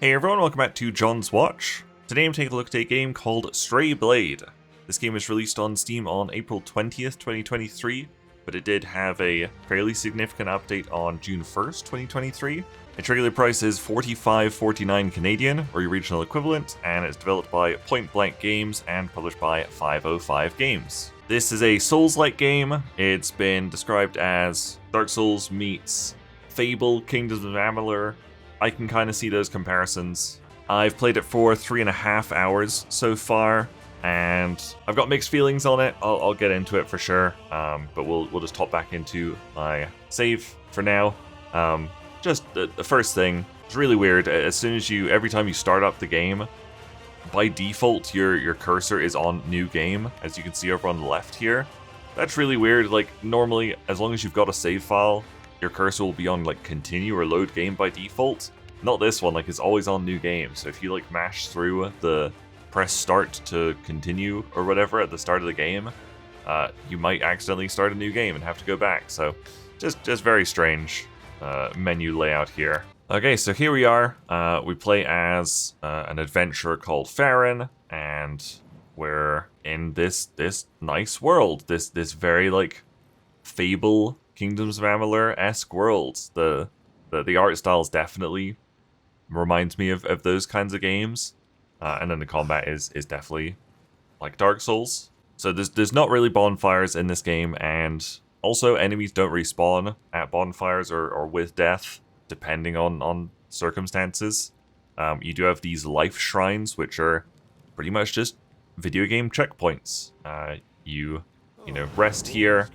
Hey everyone, welcome back to John's Watch. Today I'm taking a look at a game called Stray Blade. This game was released on Steam on April 20th, 2023, but it did have a fairly significant update on June 1st, 2023. Its regular price is $45.49 Canadian, or your regional equivalent, and it's developed by Point Blank Games and published by 505 Games. This is a Souls-like game. It's been described as Dark Souls meets Fable, Kingdoms of Amalur. I can kind of see those comparisons. I've played it for 3.5 hours so far, and I've got mixed feelings on it. I'll get into it for sure, but we'll just hop back into my save for now. Just the first thing, it's really weird. As soon as every time you start up the game, by default your cursor is on new game, as you can see over on the left here. That's really weird. Like normally, as long as you've got a save file, your cursor will be on like continue or load game by default. Not this one, like it's always on new game. So if you like mash through the press start to continue or whatever at the start of the game, you might accidentally start a new game and have to go back. So just very strange menu layout here. Okay, so here we are. We play as an adventurer called Farron, and we're in this nice world. This very like Fable, Kingdoms of Amalur-esque worlds. The art styles definitely reminds me of those kinds of games, and then the combat is definitely like Dark Souls. So there's not really bonfires in this game, and also enemies don't respawn at bonfires or with death, depending on circumstances. You do have these life shrines, which are pretty much just video game checkpoints. You know, rest here.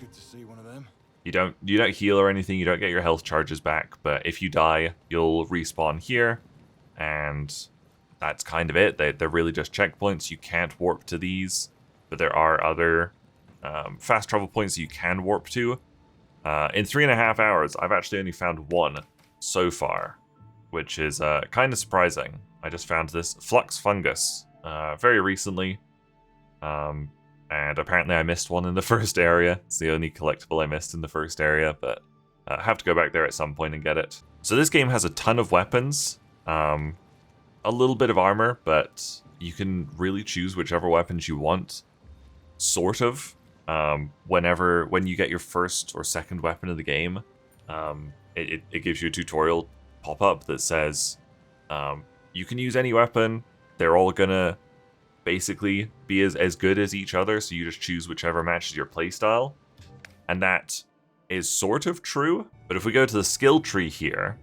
You don't heal or anything, you don't get your health charges back, but if you die, you'll respawn here, and that's kind of it. They're really just checkpoints. You can't warp to these, but there are other fast travel points you can warp to. In 3.5 hours, I've actually only found one so far, which is kind of surprising. I just found this flux fungus very recently. And apparently I missed one in the first area. It's the only collectible I missed in the first area, but I have to go back there at some point and get it. So this game has a ton of weapons, a little bit of armor, but you can really choose whichever weapons you want, sort of. When you get your first or second weapon of the game, it gives you a tutorial pop-up that says you can use any weapon. They're all gonna basically be as good as each other, so you just choose whichever matches your playstyle. And that is sort of true, but if we go to the skill tree here,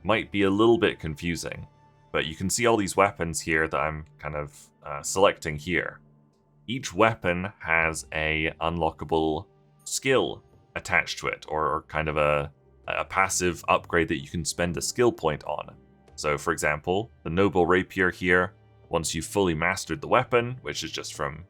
might be a little bit confusing. But you can see all these weapons here that I'm kind of selecting here. Each weapon has a unlockable skill attached to it, or kind of a passive upgrade that you can spend a skill point on. So for example, the noble rapier here, once you've fully mastered the weapon, which is just from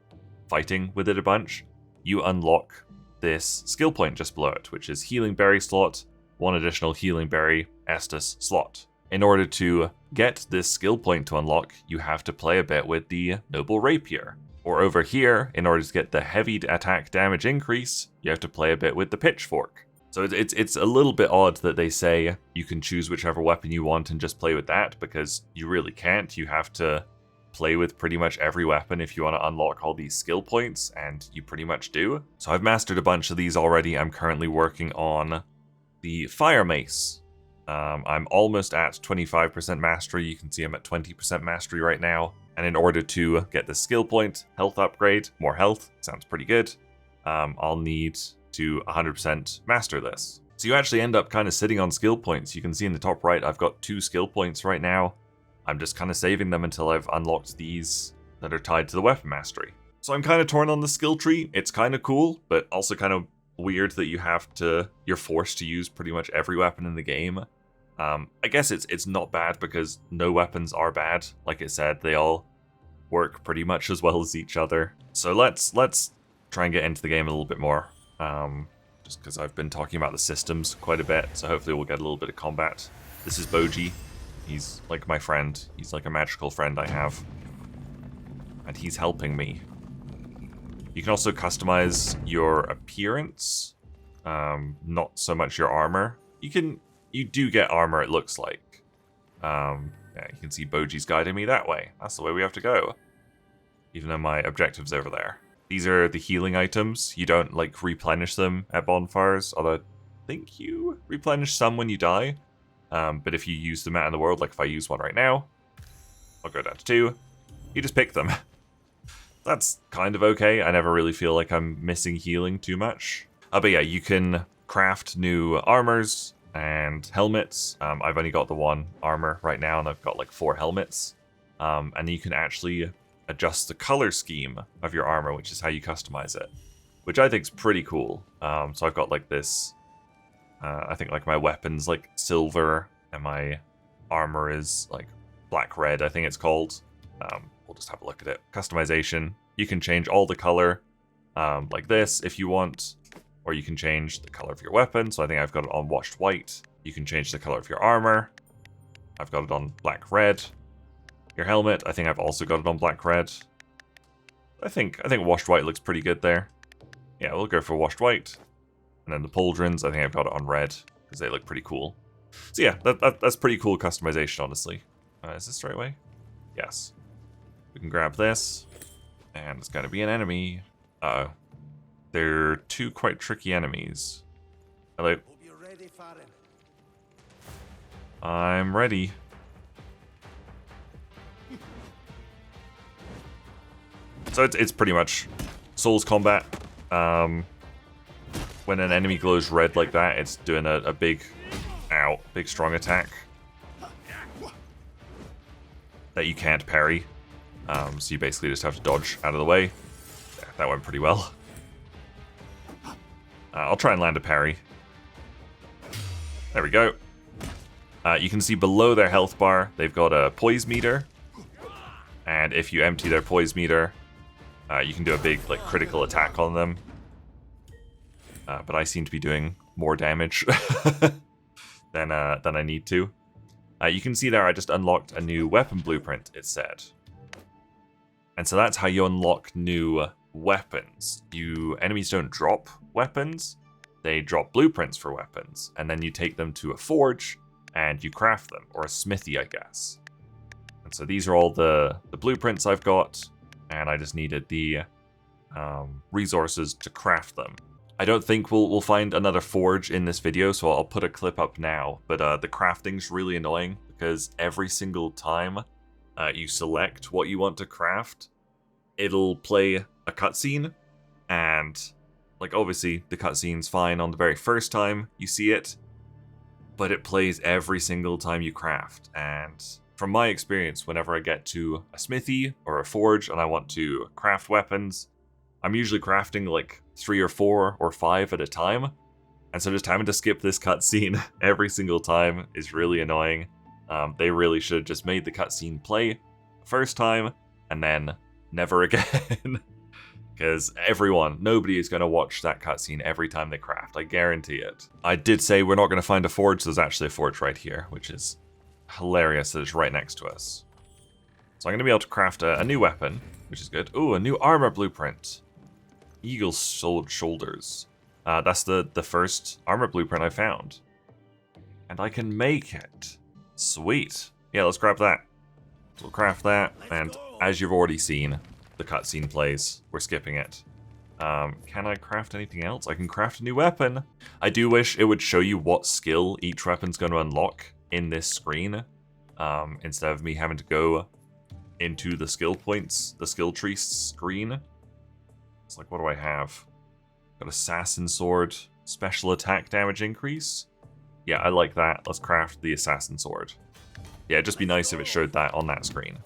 fighting with it a bunch, you unlock this skill point just below it, which is healing berry slot, one additional healing berry Estus slot. In order to get this skill point to unlock, you have to play a bit with the noble rapier. Or over here, in order to get the heavy attack damage increase, you have to play a bit with the pitchfork. So it's a little bit odd that they say you can choose whichever weapon you want and just play with that, because you really can't. You have to play with pretty much every weapon if you want to unlock all these skill points, and you pretty much do. So I've mastered a bunch of these already. I'm currently working on the fire mace. I'm almost at 25% mastery. You can see I'm at 20% mastery right now. And in order to get the skill point, health upgrade, more health, sounds pretty good, I'll need to 100% master this. So you actually end up kind of sitting on skill points. You can see in the top right, I've got 2 skill points right now. I'm just kind of saving them until I've unlocked these that are tied to the weapon mastery. So I'm kind of torn on the skill tree. It's kind of cool, but also kind of weird that you're forced to use pretty much every weapon in the game. I guess it's not bad because no weapons are bad. Like I said, they all work pretty much as well as each other. So let's try and get into the game a little bit more. Just because I've been talking about the systems quite a bit, so hopefully we'll get a little bit of combat. This is Boji. He's like my friend. He's like a magical friend I have. And he's helping me. You can also customize your appearance. Not so much your armor. You do get armor, it looks like. Yeah, you can see Boji's guiding me that way. That's the way we have to go. Even though my objective's over there. These are the healing items. You don't, like, replenish them at bonfires, although I think you replenish some when you die. But if you use them out in the world, like if I use one right now, I'll go down to 2. You just pick them. That's kind of okay. I never really feel like I'm missing healing too much. But yeah, you can craft new armors and helmets. I've only got the 1 armor right now, and I've got like 4 helmets. And you can actually adjust the color scheme of your armor, which is how you customize it, which I think is pretty cool. So I've got like this, I think like my weapon's like silver, and my armor is like black-red, I think it's called. We'll just have a look at it. Customization. You can change all the color like this if you want, or you can change the color of your weapon. So I think I've got it on washed white. You can change the color of your armor. I've got it on black-red. Your helmet, I think I've also got it on black-red. I think washed white looks pretty good there. Yeah, we'll go for washed white. And then the pauldrons, I think I've got it on red, because they look pretty cool. So yeah, that's pretty cool customization, honestly. Is this the right way? Yes. We can grab this, and it's gotta be an enemy. Uh-oh. They're 2 quite tricky enemies. Hello. I'm ready. So it's pretty much Souls combat. When an enemy glows red like that, it's doing a big, big strong attack that you can't parry. So you basically just have to dodge out of the way. Yeah, that went pretty well. I'll try and land a parry. There we go. You can see below their health bar, they've got a poise meter. And if you empty their poise meter, you can do a big like critical attack on them. But I seem to be doing more damage than I need to. You can see there I just unlocked a new weapon blueprint, it said. And so that's how you unlock new weapons. Enemies don't drop weapons, they drop blueprints for weapons. And then you take them to a forge and you craft them, or a smithy, I guess. And so these are all the blueprints I've got, and I just needed the resources to craft them. I don't think we'll find another forge in this video, so I'll put a clip up now. But the crafting's really annoying, because every single time you select what you want to craft, it'll play a cutscene, and like obviously the cutscene's fine on the very first time you see it, but it plays every single time you craft. And from my experience, whenever I get to a smithy or a forge and I want to craft weapons, I'm usually crafting like 3 or 4 or 5 at a time. And so just having to skip this cutscene every single time is really annoying. They really should have just made the cutscene play the first time and then never again. Because nobody is going to watch that cutscene every time they craft. I guarantee it. I did say we're not going to find a forge. There's actually a forge right here, which is hilarious that it's right next to us. So I'm going to be able to craft a new weapon, which is good. Ooh, a new armor blueprint. Eagle shoulders. That's the first armor blueprint I found. And I can make it. Sweet. Yeah, let's grab that. So we'll craft that, and as you've already seen, the cutscene plays. We're skipping it. Can I craft anything else? I can craft a new weapon. I do wish it would show you what skill each weapon's going to unlock in this screen, instead of me having to go into the skill points, the skill tree screen. It's like, what do I have? Got assassin sword, special attack damage increase. Yeah, I like that. Let's craft the assassin sword. Yeah, it'd just be nice if it showed that on that screen.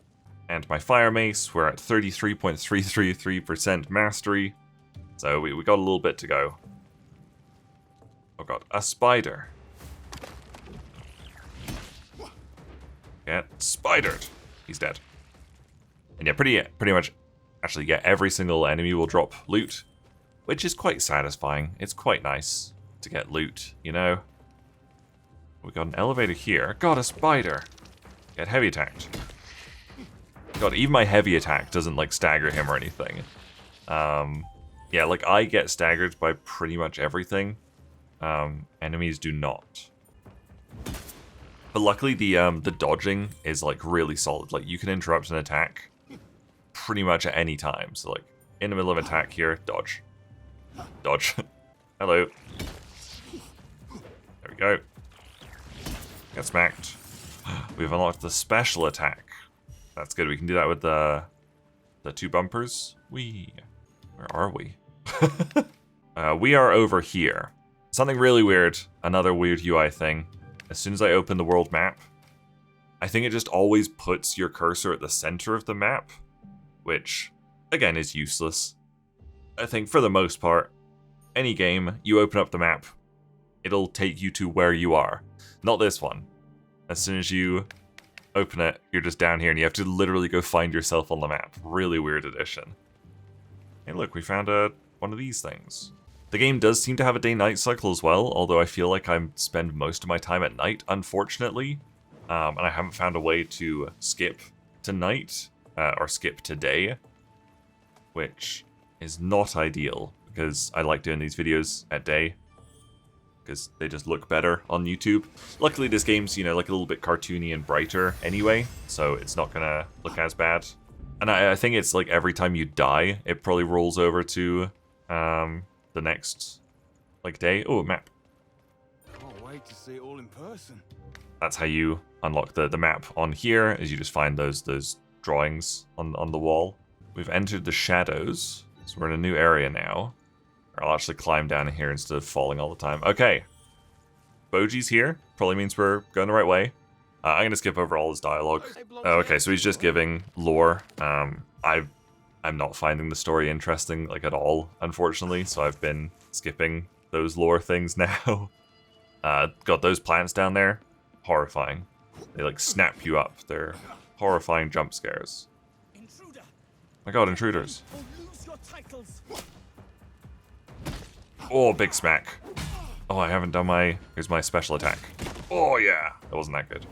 And my fire mace, we're at 33.333% mastery. So we got a little bit to go. Oh god, a spider. Get spidered. He's dead. And yeah, pretty much, actually, yeah, every single enemy will drop loot, which is quite satisfying. It's quite nice to get loot, you know? We got an elevator here. God, a spider. Get heavy attacked. God, even my heavy attack doesn't, like, stagger him or anything. Yeah, like, I get staggered by pretty much everything. Enemies do not. But luckily the dodging is like really solid. Like you can interrupt an attack pretty much at any time. So like in the middle of attack here, dodge. Dodge. Hello. There we go. Get smacked. We've unlocked the special attack. That's good. We can do that with the 2 bumpers. Where are we? We are over here. Something really weird. Another weird UI thing. As soon as I open the world map, I think it just always puts your cursor at the center of the map, which, again, is useless. I think for the most part, any game, you open up the map, it'll take you to where you are. Not this one. As soon as you open it, you're just down here and you have to literally go find yourself on the map. Really weird addition. Hey look, we found one of these things. The game does seem to have a day-night cycle as well, although I feel like I spend most of my time at night, unfortunately. And I haven't found a way to skip to night, or skip to day, which is not ideal, because I like doing these videos at day, because they just look better on YouTube. Luckily this game's, you know, like a little bit cartoony and brighter anyway, so it's not gonna look as bad. And I think it's like every time you die, it probably rolls over to the next like day. Oh, map. Can't wait to see it all in person. That's how you unlock the map on here, is you just find those drawings on the wall. We've entered the shadows, so we're in a new area now. I'll actually climb down here instead of falling all the time. Okay. Boji's here. Probably means we're going the right way. I'm going to skip over all his dialogue. Oh, okay, so he's just giving lore. I'm not finding the story interesting, like, at all, unfortunately, so I've been skipping those lore things now. Got those plants down there. Horrifying. They, like, snap you up. They're horrifying jump scares. Oh my god, intruders. Oh, big smack. Oh, I haven't done my... Here's my special attack. Oh, yeah. That wasn't that good.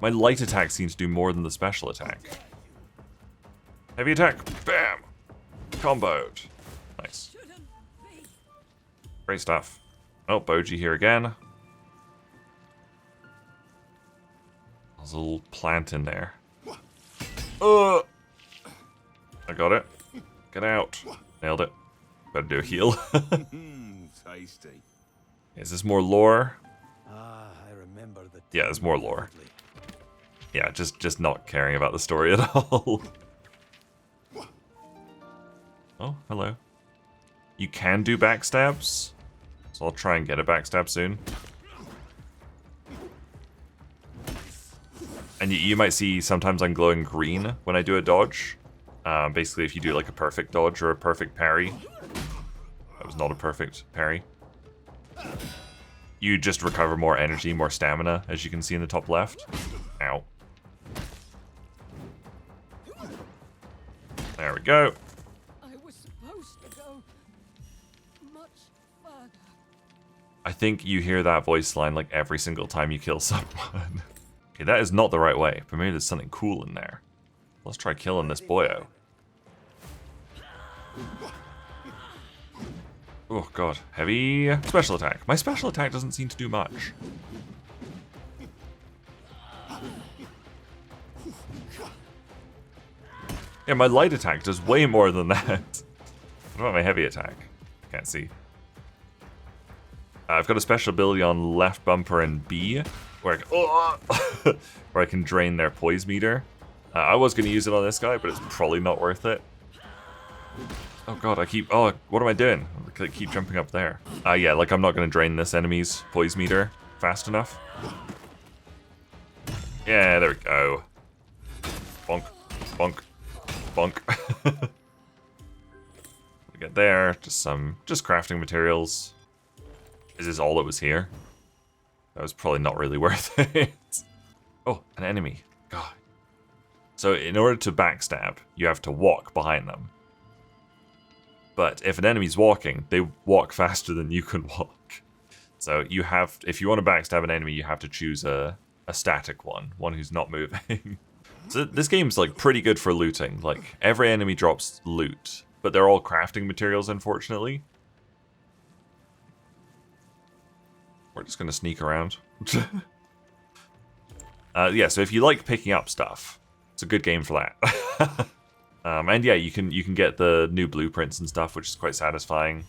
My light attack seems to do more than the special attack. Heavy attack. Bam. Comboed. Nice. Great stuff. Oh, Boji here again. There's a little plant in there. I got it. Get out. Nailed it. Better do a heal. Tasty. Is this more lore? I remember the Yeah, there's more lore. Yeah, just not caring about the story at all. Oh, hello. You can do backstabs, so I'll try and get a backstab soon. And you might see sometimes I'm glowing green when I do a dodge. Basically, if you do like a perfect dodge or a perfect parry. That was not a perfect parry. You just recover more energy, more stamina, as you can see in the top left. Ow. There we go. I was supposed to go much further. I think you hear that voice line like every single time you kill someone. Okay, that is not the right way, but maybe there's something cool in there. Let's try killing this boyo. Oh god, heavy special attack. My special attack doesn't seem to do much. Yeah, my light attack does way more than that. What about my heavy attack? Can't see. I've got a special ability on left bumper and B, where where I can drain their poise meter. I was going to use it on this guy, but it's probably not worth it. Oh god, what am I doing? I keep jumping up there. Yeah, like I'm not going to drain this enemy's poise meter fast enough. Yeah, there we go. Bonk, bonk, bonk. We get there, just crafting materials. Is this all that was here? That was probably not really worth it. Oh, an enemy. God. So in order to backstab, you have to walk behind them. But if an enemy's walking, they walk faster than you can walk. So you have, if you want to backstab an enemy, you have to choose a static one who's not moving. So this game's like pretty good for looting. Like every enemy drops loot, but they're all crafting materials, unfortunately. We're just gonna sneak around. Yeah, so if you like picking up stuff, it's a good game for that. And yeah, you can get the new blueprints and stuff, which is quite satisfying,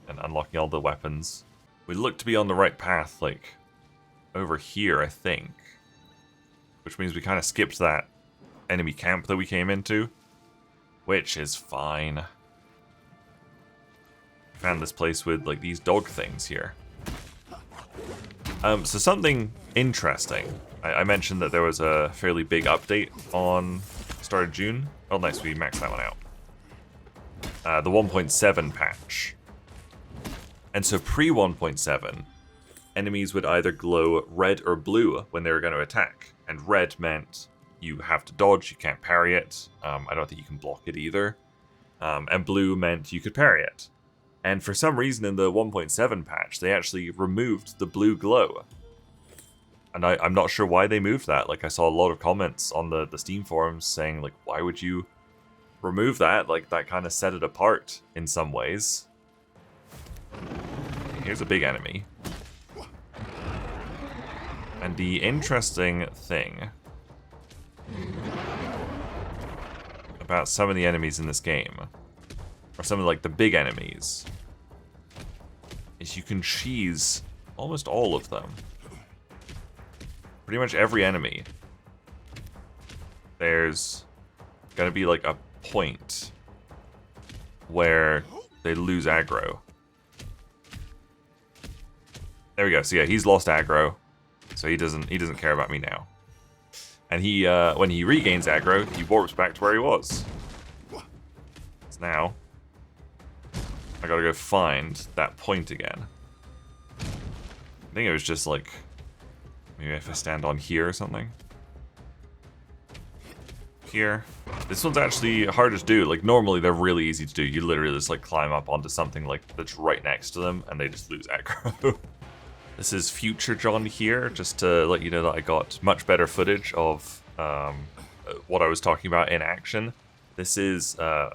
and unlocking all the weapons. We look to be on the right path, like over here, I think, which means we kind of skipped that enemy camp that we came into, which is fine. Found this place with like these dog things here. So something interesting. I mentioned that there was a fairly big update on start of June. Oh, nice, we maxed that one out. The 1.7 patch. And so pre 1.7, enemies would either glow red or blue when they were going to attack. And red meant you have to dodge, you can't parry it. I don't think you can block it either. And blue meant you could parry it. And for some reason in the 1.7 patch, they actually removed the blue glow. And I'm not sure why they moved that. Like, I saw a lot of comments on the Steam forums saying, like, why would you remove that? Like, that kind of set it apart in some ways. Here's a big enemy. And the interesting thing about some of the enemies in this game, or some of like the big enemies, is you can cheese almost all of them. Pretty much every enemy, there's gonna be like a point where they lose aggro. There we go. So yeah, he's lost aggro, so he doesn't care about me now. And he when he regains aggro, he warps back to where he was. So now I gotta go find that point again. I think it was just like, maybe if I stand on here or something. Here. This one's actually harder to do. Like, normally they're really easy to do. You literally just like climb up onto something like that's right next to them and they just lose aggro. This is Future John here, just to let you know that I got much better footage of what I was talking about in action. This is a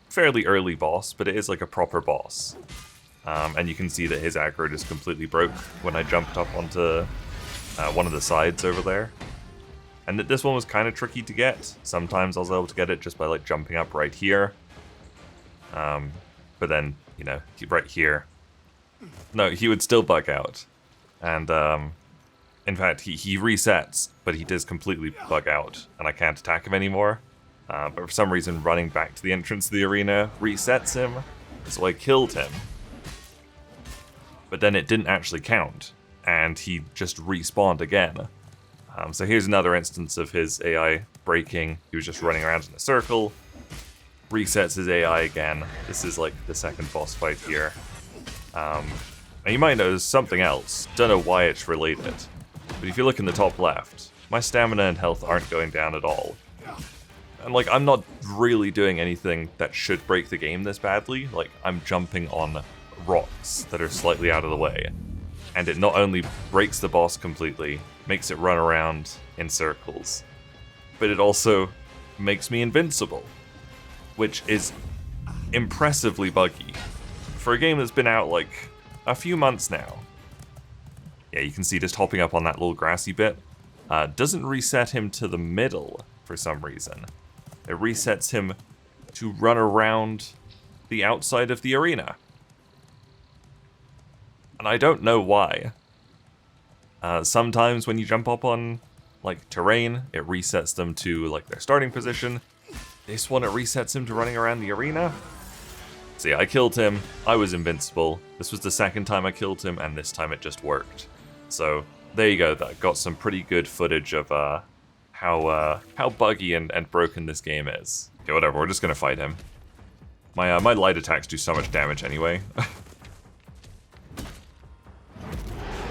fairly early boss, but it is like a proper boss. And you can see that his aggro just completely broke when I jumped up onto one of the sides over there. And this one was kind of tricky to get. Sometimes I was able to get it just by like jumping up right here. But then, you know, right here. No, he would still bug out. And in fact, he resets, but he does completely bug out, and I can't attack him anymore. But for some reason, running back to the entrance of the arena resets him, so I killed him. But then it didn't actually count, and he just respawned again. So here's another instance of his AI breaking. He was just running around in a circle, resets his AI again. This is like the second boss fight here. And you might notice something else. Don't know why it's related, but if you look in the top left, my stamina and health aren't going down at all. And like, I'm not really doing anything that should break the game this badly. Like, I'm jumping on rocks that are slightly out of the way. And it not only breaks the boss completely, makes it run around in circles, but it also makes me invincible, which is impressively buggy. For a game that's been out like a few months now. Yeah, you can see just hopping up on that little grassy bit. Doesn't reset him to the middle for some reason. It resets him to run around the outside of the arena. And I don't know why. Sometimes when you jump up on like terrain, it resets them to like their starting position. This one, it resets him to running around the arena. So yeah, I killed him. I was invincible. This was the second time I killed him, and this time it just worked. So there you go. That got some pretty good footage of how buggy and broken this game is. Okay, whatever. We're just gonna fight him. My light attacks do so much damage anyway.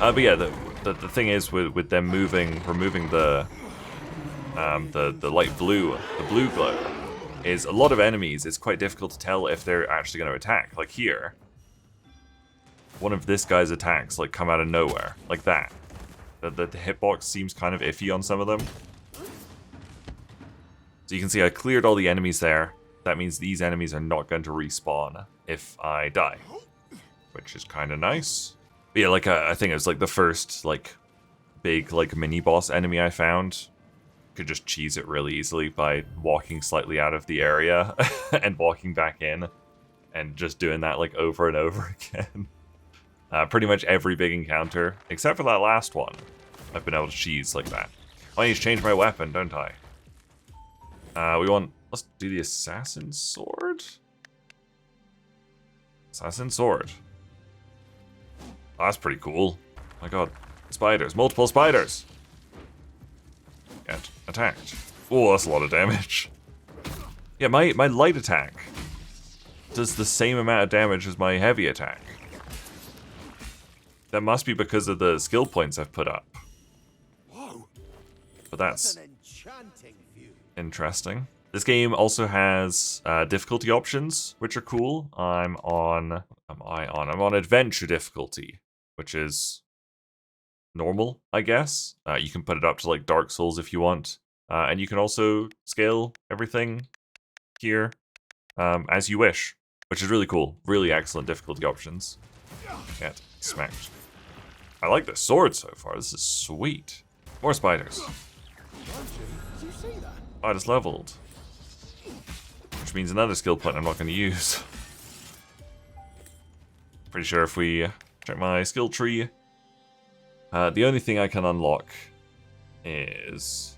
But yeah, the thing is with them removing the light blue, the blue glow, is a lot of enemies, it's quite difficult to tell if they're actually going to attack. Like here, one of this guy's attacks like come out of nowhere, like that. The hitbox seems kind of iffy on some of them. So you can see I cleared all the enemies there. That means these enemies are not going to respawn if I die, which is kind of nice. But yeah, like I think it was like the first like big like mini boss enemy I found. Could just cheese it really easily by walking slightly out of the area and walking back in, and just doing that like over and over again. Pretty much every big encounter, except for that last one, I've been able to cheese like that. I need to change my weapon, don't I? Let's do the assassin sword? Assassin sword. Oh, that's pretty cool. My god. Spiders. Multiple spiders. Get attacked. Oh, that's a lot of damage. Yeah, my light attack does the same amount of damage as my heavy attack. That must be because of the skill points I've put up. Whoa. But that's an enchanting view. interesting. This game also has difficulty options, which are cool. I'm on adventure difficulty, which is normal, I guess. You can put it up to like Dark Souls if you want. And you can also scale everything here as you wish, which is really cool. Really excellent difficulty options. Get smacked. I like the sword so far. This is sweet. More spiders. Did you see that? Oh, I just leveled. Which means another skill point I'm not going to use. Pretty sure if we check my skill tree, the only thing I can unlock is...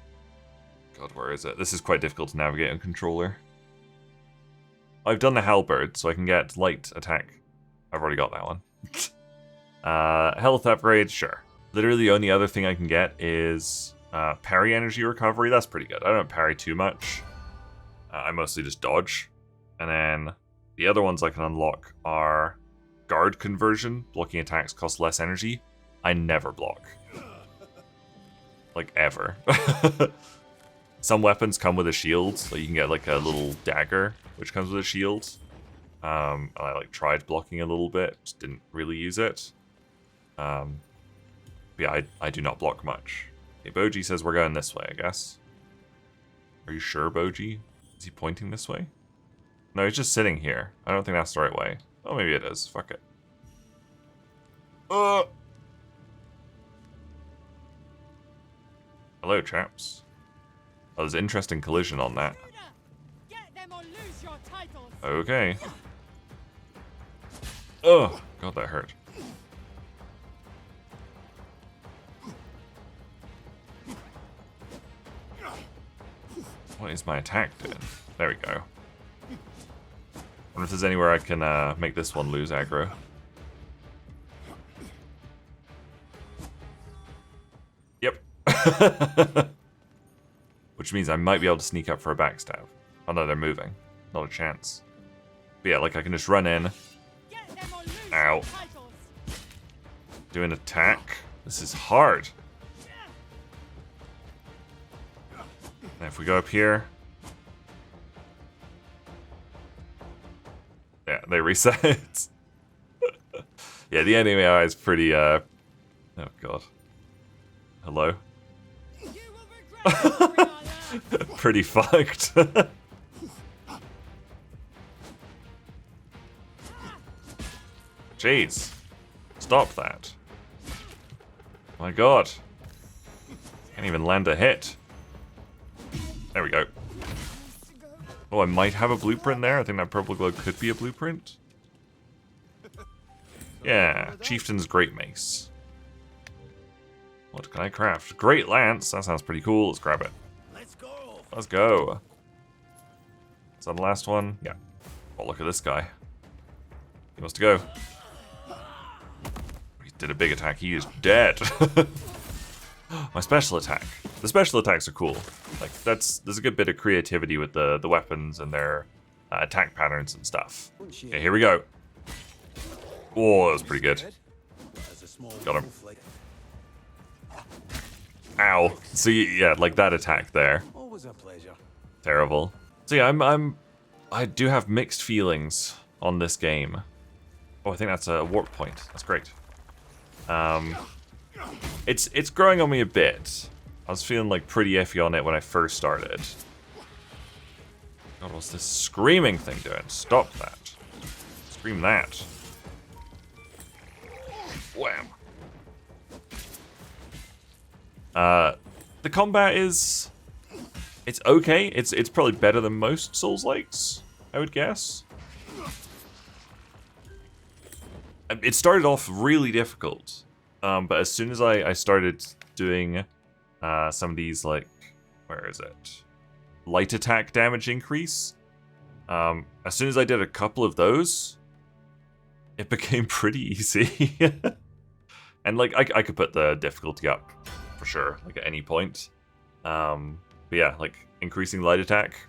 God, where is it? This is quite difficult to navigate on controller. I've done the halberd, so I can get light attack. I've already got that one. Health upgrade, sure. Literally the only other thing I can get is parry energy recovery. That's pretty good. I don't parry too much. I mostly just dodge. And then the other ones I can unlock are guard conversion. Blocking attacks cost less energy. I never block. Like, ever. Some weapons come with a shield, so you can get like a little dagger, which comes with a shield. I like tried blocking a little bit, just didn't really use it. Yeah, I do not block much. Okay, Boji says we're going this way, I guess. Are you sure, Boji? Is he pointing this way? No, he's just sitting here. I don't think that's the right way. Oh, maybe it is. Fuck it. Hello, chaps. Oh, there's interesting collision on that. Get them or lose your titles. Okay. Oh, God, that hurt. What is my attack doing? There we go. Wonder if there's anywhere I can make this one lose aggro. Yep. Which means I might be able to sneak up for a backstab. Oh no, they're moving. Not a chance. But yeah, like I can just run in. Ow. Do an attack. This is hard. And if we go up here. Yeah, they reset. Yeah, the enemy AI is pretty, oh god. Hello? Pretty fucked. Jeez. Stop that. My god. Can't even land a hit. There we go. Oh, I might have a blueprint there. I think that purple glow could be a blueprint. Yeah, Chieftain's Great Mace. What can I craft? Great Lance. That sounds pretty cool. Let's grab it. Let's go. Let's go. Is that the last one? Yeah. Oh, look at this guy. He wants to go. He did a big attack. He is dead. My special attack. The special attacks are cool. Like, there's a good bit of creativity with the weapons and their attack patterns and stuff. Okay, here we go. Oh, that was pretty good. Got him. Ow. See, yeah, like that attack there. Always a pleasure. Terrible. So yeah, I do have mixed feelings on this game. Oh, I think that's a warp point. That's great. It's growing on me a bit. I was feeling like pretty iffy on it when I first started. God, what's this screaming thing doing? Stop that. Scream that. Wham. The combat is... It's okay. It's probably better than most Souls-likes, I would guess. It started off really difficult, but as soon as I started doing some of these, like, where is it? Light attack damage increase. As soon as I did a couple of those, it became pretty easy. And like I could put the difficulty up for sure, like at any point. But yeah, like increasing light attack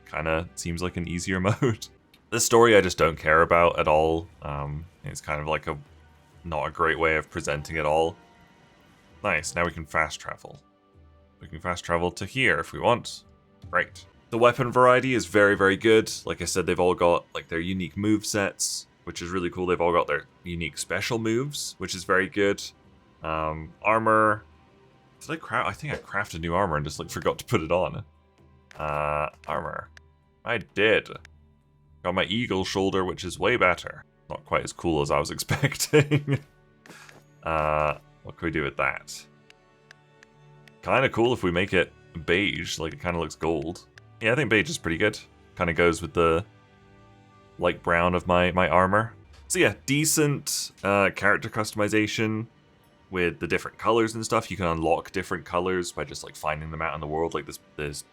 kind of seems like an easier mode. This story I just don't care about at all. It's kind of like not a great way of presenting it all. Nice, now we can fast travel. We can fast travel to here if we want. Right. The weapon variety is very, very good. Like I said, they've all got like their unique move sets, which is really cool. They've all got their unique special moves, which is very good. Armor. Did I craft? I think I crafted new armor and just like forgot to put it on. Armor. I did. Got my eagle shoulder, which is way better. Not quite as cool as I was expecting. What can we do with that? Kind of cool if we make it beige, like it kind of looks gold. Yeah, I think beige is pretty good. Kind of goes with the light brown of my armor. So yeah, decent character customization with the different colors and stuff. You can unlock different colors by just like finding them out in the world, like this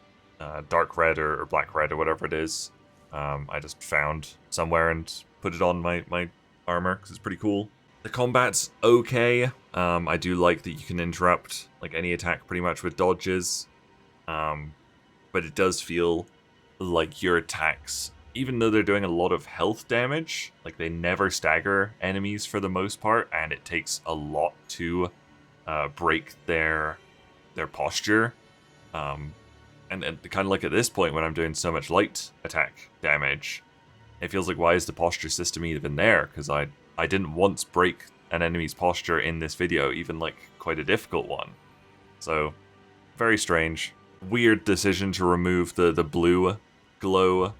dark red or black red or whatever it is. I just found somewhere and put it on my armor because it's pretty cool. The combat's okay. I do like that you can interrupt like any attack pretty much with dodges. But it does feel like your attacks, even though they're doing a lot of health damage, like they never stagger enemies for the most part, and it takes a lot to break their posture. And kind of like at this point when I'm doing so much light attack damage, it feels like, why is the posture system even there? Because I didn't once break an enemy's posture in this video, even like quite a difficult one. So, very strange. Weird decision to remove the blue glow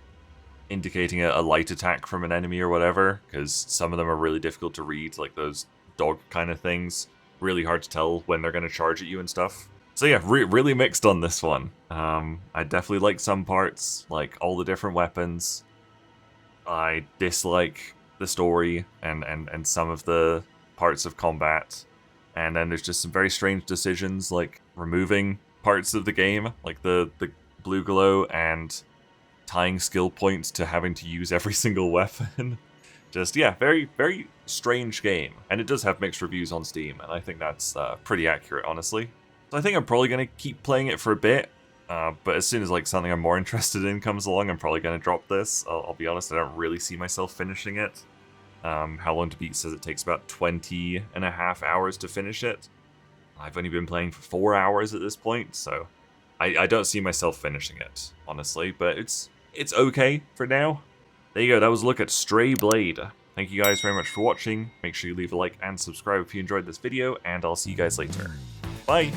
indicating a light attack from an enemy or whatever, because some of them are really difficult to read, like those dog kind of things. Really hard to tell when they're going to charge at you and stuff. So yeah, really mixed on this one. I definitely like some parts, like all the different weapons. I dislike the story and some of the parts of combat. And then there's just some very strange decisions, like removing parts of the game, like the blue glow, and tying skill points to having to use every single weapon. Just, yeah, very, very strange game. And it does have mixed reviews on Steam, and I think that's pretty accurate, honestly. So I think I'm probably going to keep playing it for a bit, but as soon as like something I'm more interested in comes along, I'm probably going to drop this. I'll be honest, I don't really see myself finishing it. How Long to Beat says it takes about 20.5 hours to finish it. I've only been playing for 4 hours at this point, so I don't see myself finishing it, honestly, but it's okay for now. There you go, that was a look at Stray Blade. Thank you guys very much for watching. Make sure you leave a like and subscribe if you enjoyed this video, and I'll see you guys later. Bye!